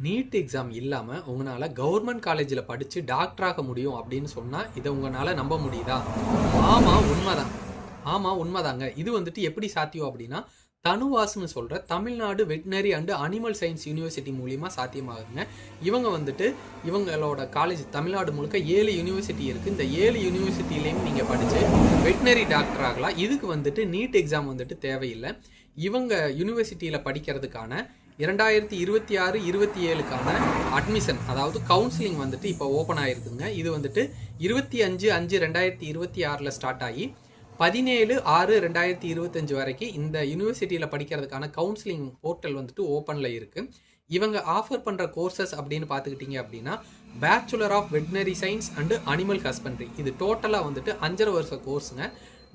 NEET exam இல்லாம உங்களால government காலேஜ்ல படிச்சு டாக்டர் ஆக முடியும் அப்படின்னு சொன்னா இதை உங்களால நம்ப முடியுதா? ஆமா உண்மைதான். ஆமா உண்மைதாங்க. இது வந்துட்டு எப்படி சாத்தியம் அப்படின்னா தனுவாஸ்னு சொல்ற Tamil Nadu veterinary and animal science university மூலியமா சாத்தியமாகுங்க. இவங்க வந்துட்டு இவங்களோட காலேஜ் தமிழ்நாடு முழுக்க 7 யூனிவர்சிட்டி இருக்கு. இந்த 7 யூனிவர்சிட்டிலையும் நீங்க படிச்சு வெட்டினரி டாக்டர் ஆகலாம். இதுக்கு வந்துட்டு நீட் எக்ஸாம் வந்துட்டு தேவையில்லை. இவங்க யூனிவர்சிட்டியில படிக்கிறதுக்கான 2026-27க்கான அட்மிஷன் அதாவது கவுன்சிலிங் வந்துட்டு இப்போ ஓப்பன் ஆயிருக்குங்க. இது வந்துட்டு 25/5/2026 ஸ்டார்ட் ஆகி 17/6/2025 வரைக்கும் இந்த யூனிவர்சிட்டியில் படிக்கிறதுக்கான கவுன்சிலிங் போர்ட்டல் வந்துட்டு ஓப்பனில் இருக்குது. இவங்க ஆஃபர் பண்ணுற கோர்சஸ் அப்படின்னு பார்த்துக்கிட்டிங்க அப்படின்னா bachelor of veterinary science and animal husbandry. இது டோட்டலாக வந்துட்டு 5.5 வருஷ கோர்ஸுங்க.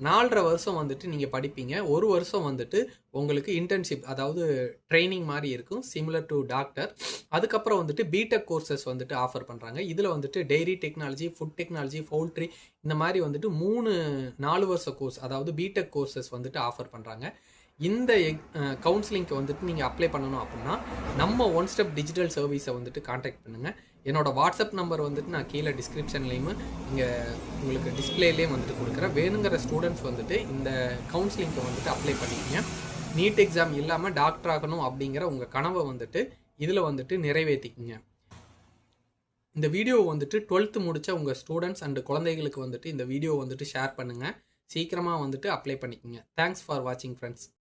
4.5 வருஷம் வந்துட்டு நீங்கள் படிப்பீங்க. 1 வருஷம் வந்துட்டு உங்களுக்கு இன்டர்ன்ஷிப் அதாவது ட்ரைனிங் மாதிரி இருக்கும், சிமிலர் டு டாக்டர். அதுக்கப்புறம் வந்துட்டு பிடெக் கோர்சஸ் வந்துட்டு ஆஃபர் பண்ணுறாங்க. இதில் வந்துட்டு dairy technology, food technology, poultry இந்த மாதிரி வந்துட்டு 4 வருஷ கோர்ஸ் அதாவது பிடெக் கோர்சஸ் வந்துட்டு ஆஃபர் பண்ணுறாங்க. இந்த கவுன்சிலிங்க்கு வந்துட்டு நீங்கள் அப்ளை பண்ணணும் அப்படின்னா நம்ம ஒன் ஸ்டெப் டிஜிட்டல் சர்வீஸை வந்துட்டு காண்டாக்ட் பண்ணுங்கள். என்னோட வாட்ஸ்அப் நம்பர் வந்துட்டு நான் கீழே டிஸ்கிரிப்ஷன்லேயும் இங்கே உங்களுக்கு டிஸ்பிளேலேயும் வந்துட்டு கொடுக்குறேன். வேணுங்கிற ஸ்டூடெண்ட்ஸ் வந்துட்டு இந்த கவுன்சிலிங்க்கு வந்துட்டு அப்ளை பண்ணிக்கங்க. நீட் எக்ஸாம் இல்லாமல் டாக்டர் ஆகணும் அப்படிங்கிற உங்கள் கனவை வந்துட்டு இதில் வந்துட்டு நிறைவேற்றிக்குங்க. இந்த வீடியோ வந்துட்டு 12th முடித்த உங்கள் ஸ்டூடெண்ட்ஸ் அண்ட் குழந்தைகளுக்கு வந்துட்டு இந்த வீடியோ வந்துட்டு ஷேர் பண்ணுங்கள். சீக்கிரமாக வந்துட்டு அப்ளை பண்ணிக்கோங்க. தேங்க்ஸ் ஃபார் வாட்சிங் ஃப்ரெண்ட்ஸ்.